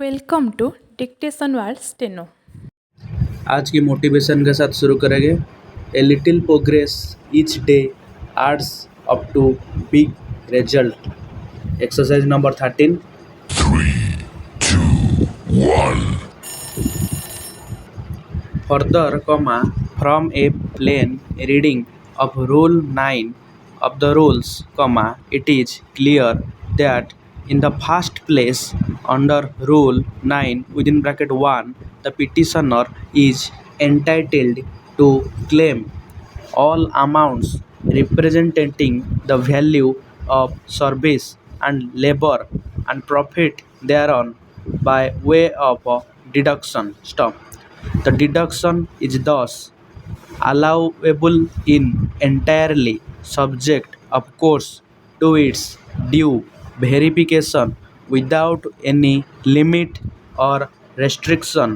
Welcome to dictation world steno. आज की motivation के साथ शुरू करेंगे। A little progress each day adds up to big result. Exercise number 13। 3, 2, 1. Further, from a plain reading of Rule 9 of the rules, it is clear that in the first place, under Rule 9 within bracket 1, the petitioner is entitled to claim all amounts representing the value of service and labor and profit thereon by way of deduction. Stop. The deduction is thus allowable in entirely, subject of course to its due verification without any limit or restriction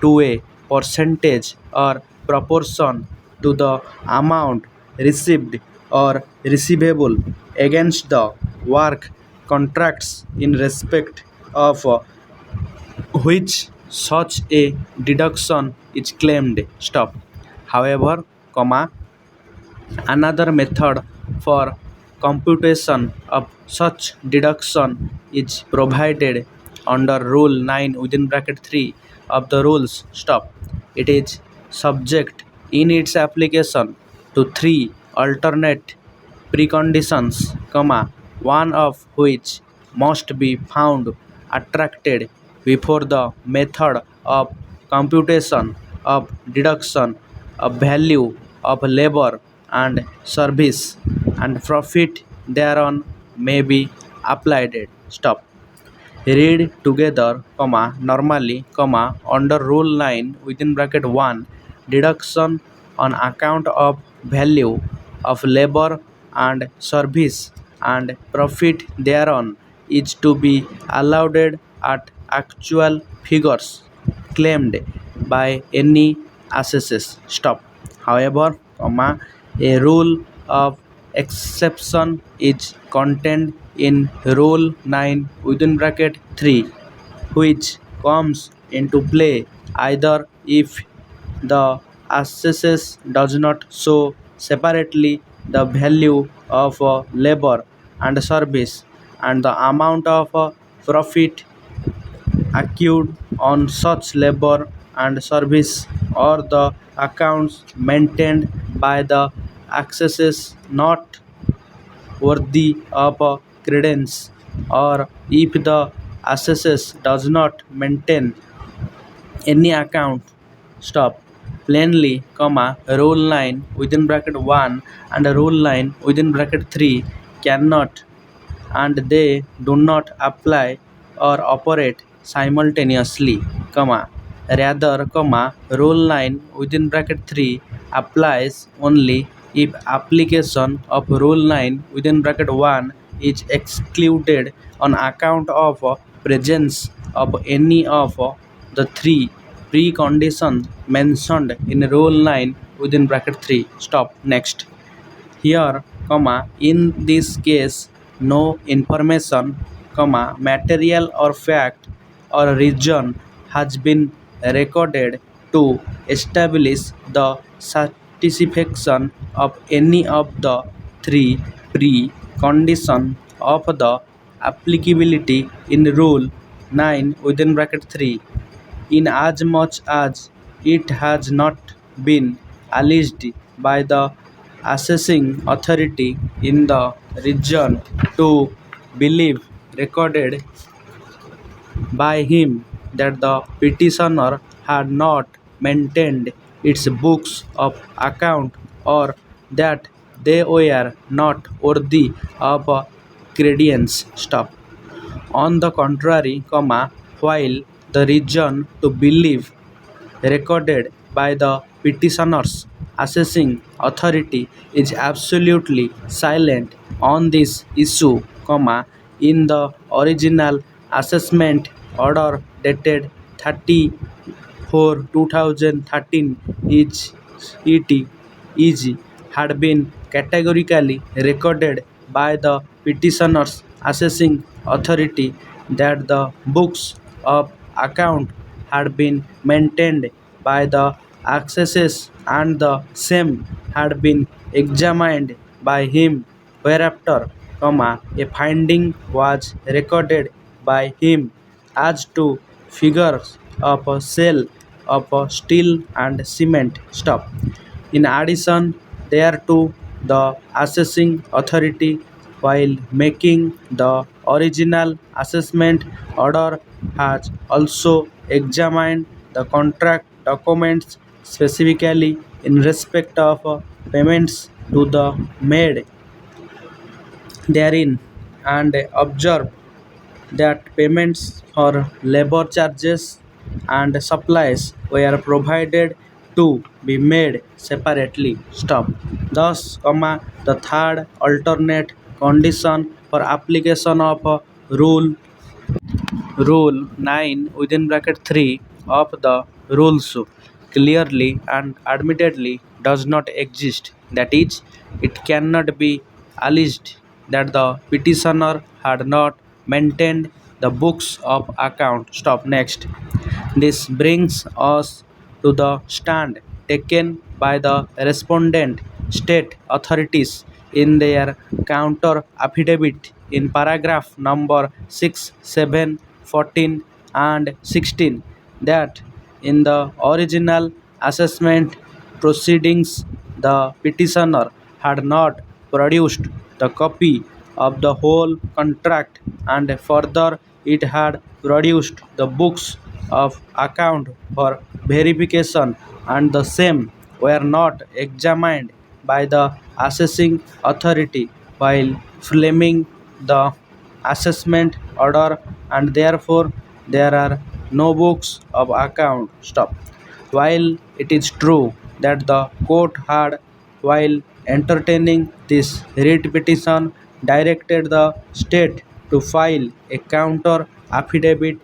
to a percentage or proportion to the amount received or receivable against the work contracts in respect of which such a deduction is claimed. Stop. However, another method for computation of such deduction is provided under Rule 9 within bracket 3 of the rules. Stop. It is subject in its application to three alternate preconditions, one of which must be found attracted before the method of computation of deduction of value of labor and service and profit thereon may be applied. Stop. Read together, normally, under Rule 9 within bracket 1, deduction on account of value of labor and service and profit thereon is to be allowed at actual figures claimed by any assesses. Stop. However, a rule of exception is contained in Rule 9 within bracket 3, which comes into play either if the assesses does not show separately the value of labor and service and the amount of profit accrued on such labor and service, or the accounts maintained by the accesses not worthy of credence, or if the assesses does not maintain any account. Stop. Plainly, Rule 9 within bracket 1 and Rule 9 within bracket 3 cannot and they do not apply or operate simultaneously, rather, Rule 9 within bracket 3 applies only if application of Rule 9 within bracket 1 is excluded on account of presence of any of the three preconditions mentioned in Rule 9 within bracket 3. Stop. Next. Here, in this case, no information, material or fact or reason has been recorded to establish the satisfaction of any of the three pre-conditions of the applicability in Rule 9 within bracket 3, in as much as it has not been alleged by the assessing authority in the region to believe recorded by him that the petitioner had not maintained its books of account, or that they were not worthy of credence. Stop. On the contrary, while the reason to believe recorded by the petitioner's assessing authority is absolutely silent on this issue, in the original assessment order dated 30/4/2013 it had been categorically recorded by the petitioner's assessing authority that the books of account had been maintained by the accesses and the same had been examined by him whereafter, a finding was recorded by him as to figures of a sale of steel and cement. Stop. In addition thereto, the assessing authority, while making the original assessment order, has also examined the contract documents specifically in respect of payments to the made therein, and observed that payments for labor charges and supplies were provided to be made separately. Stop. Thus, the third alternate condition for application of Rule 9 within bracket 3 of the rules clearly and admittedly does not exist. That is, it cannot be alleged that the petitioner had not maintained the books of account. Stop. Next. This brings us to the stand taken by the respondent state authorities in their counter affidavit in paragraph number 6, 7, 14 and 16, that in the original assessment proceedings the petitioner had not produced the copy of the whole contract, and further it had produced the books of account for verification, and the same were not examined by the assessing authority while framing the assessment order, and therefore there are no books of account. Stop. While it is true that the court had, while entertaining this writ petition, directed the state to file a counter affidavit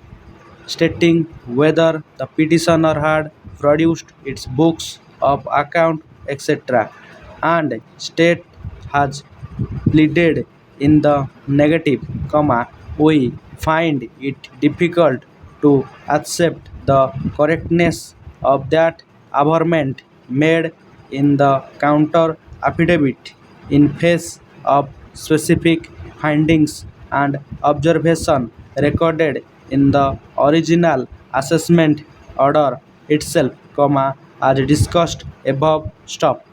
stating whether the petitioner had produced its books of account, etc., and state has pleaded in the negative, we find it difficult to accept the correctness of that averment made in the counter affidavit in face of specific findings and observation recorded in the original assessment order itself, as discussed above. Stop.